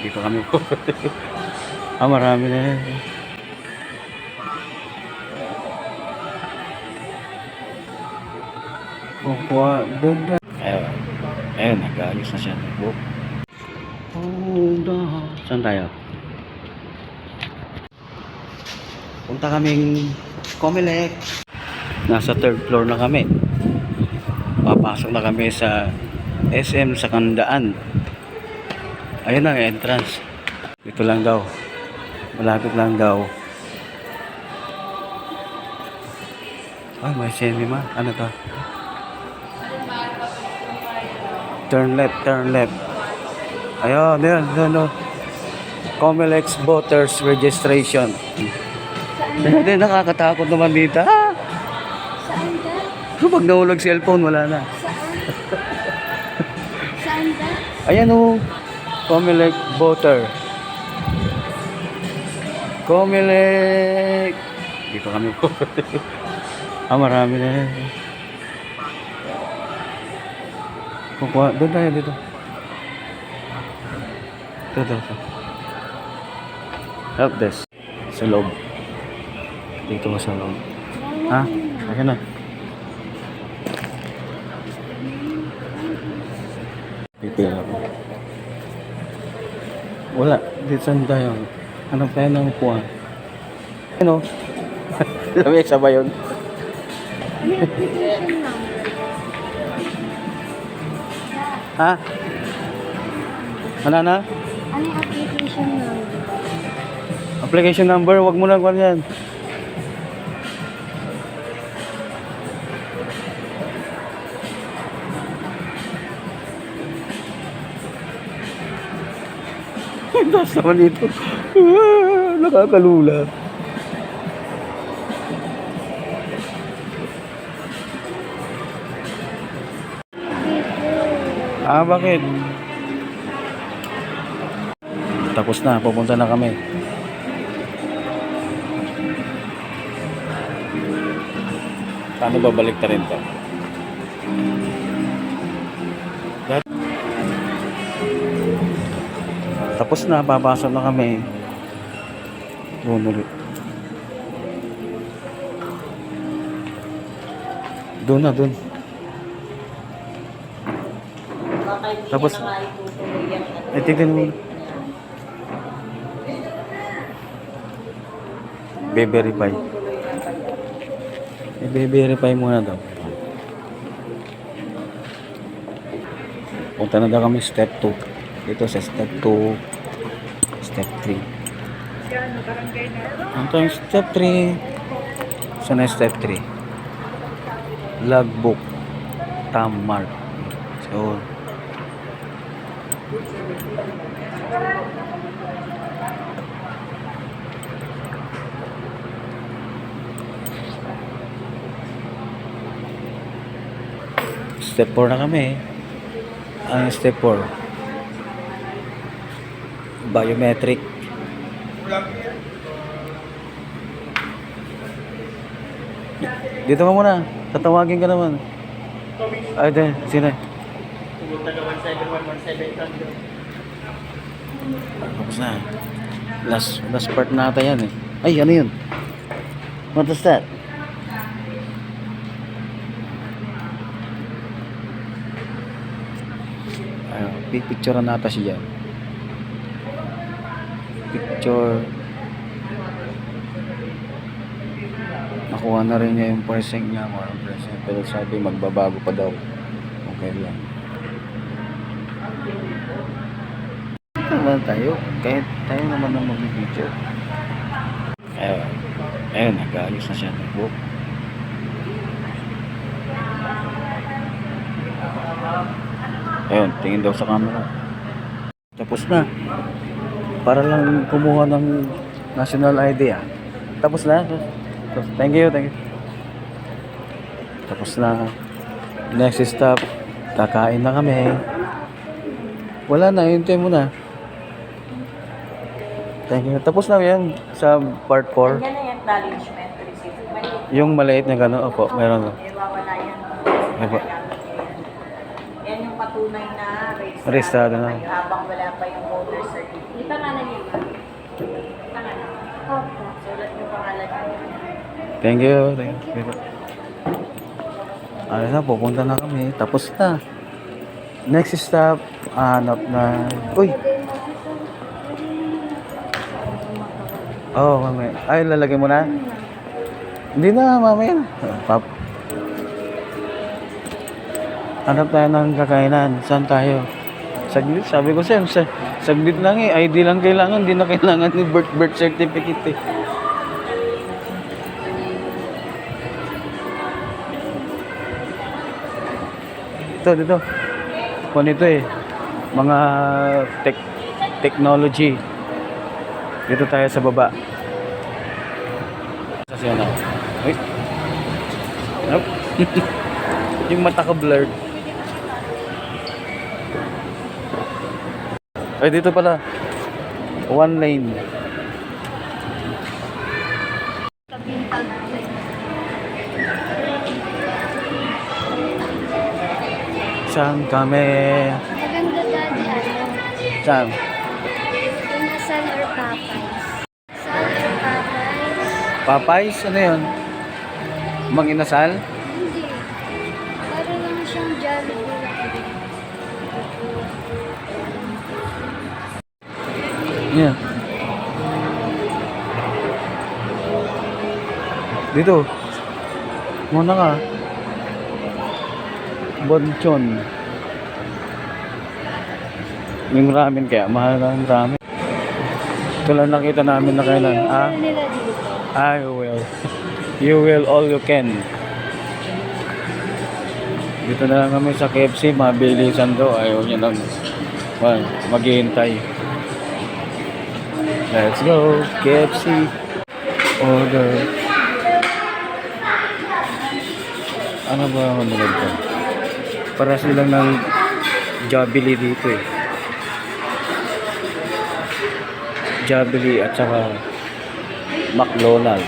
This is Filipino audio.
Dito kami po. Marami na yan. Kukuha doon na. Ayun, nag-ayos na siya. Saan tayo? Punta kaming Comelec. Nasa third floor na kami. Papasok na kami sa SM sa Kandaan. Ayun na, entrance. Dito lang daw. Malapit lang daw. Ay, may cinema. Ano to? Turn left, turn left. Ayun, ayun. Comelec Voters Registration. Hindi, nakakatakot naman dito. Saan ka? Pag nahulog cellphone, wala na. Saan ka? Ayan o. Comelec Voter. Comelec. Dito kami po. Marami na yan. Kukuha. Doon tayo dito. Ito. Help desk. Sa loob. Dito ko sa loob. Ha? Ayan na. Pipila ko. Wala. Dito saan tayo? Anong tayo ng upuan? Ano? Lamig sa ba yun? Application number. Ha? Ano na? Ano yung application number? Application number, wag mo lang kwan yan. Tapos naman dito. Nakakalula. Bakit? Tapos na, pupunta na kami. Paano babalik ta rin to? Tapos na, papasok na kami. Doon ulit. Doon na, doon. Tapos, tignan mo. Be-verify. Be-verify muna daw. Punta na daw kami step 2. Dito sa step 2, step 3. Ito yung step 3. Saan na step 3? Logbook. Tammark. So, step 4 na kami. Ang step 4, biometric. Dito ka muna, tatawagin ka naman. Ay, din, sino? Tapos na. Last part na ata yan eh. Ay, ano yun? What is that? Picture na ata siya. Picture. Nakuha na rin niya yung present niya. Pero sabi magbabago pa daw. Okay lang. Naman tayo. Kahit tayo naman ang mag-video. Ayun, nag-ayos na siya. Ayun, tingin daw sa camera. Tapos na. Para lang kumuha ng national ID Tapos na. Thank you. Tapos na. Next stop. Kakain na kami. Wala na, hintay mo na. Thank you. Tapos na yan sa part 4. Yan na yung acknowledgement receipt. Yung maliit na gano'n. Opo, meron. Iwawala yan. Opo. Yan yung patunay na Registrado na. Habang wala pa yung voter certificate. Yung pangalan niyo ba? Pangalan. Opo. Sulat yung pangalan niyo. Thank you. Thank you. Ano na, pupunta na kami. Tapos na. Next stop, hanap na. Uy! Oh, mamaya. Ay, lalagay mo na? Hindi na, mamaya na. Hanap tayo ng kakainan. Saan tayo? Saglit, sabi ko sa'yo, saglit lang eh. ID lang kailangan, hindi na kailangan ni birth certificate eh. Dito. Kung ito eh. Mga technology. Dito tayo sa baba. Kasi ano. Uy. Nope. Yung mata ko blurred. Ay, dito pala. One lane. Saan kami? Maganda daddy, ano? Saan? Inasal or Popeyes? Sal or Popeyes? Popeyes? Ano yun? Mang inasal? Hindi. Para lang siyang Jollibee. Yeah. Dito. Muna ka. Bonchon. Yung ramen kaya, mahal na yung ramen. Ito lang nakita namin na kailan. Ah? Nila dito. I will. You will all you can. Dito na lang kami sa KFC, mabilisan daw. Ayaw niya nang maghihintay. Let's go, KFC. Order. Ano ba ang nilad ko? Para silang ng Jollibee dito eh. Jollibee at saka McDonald's.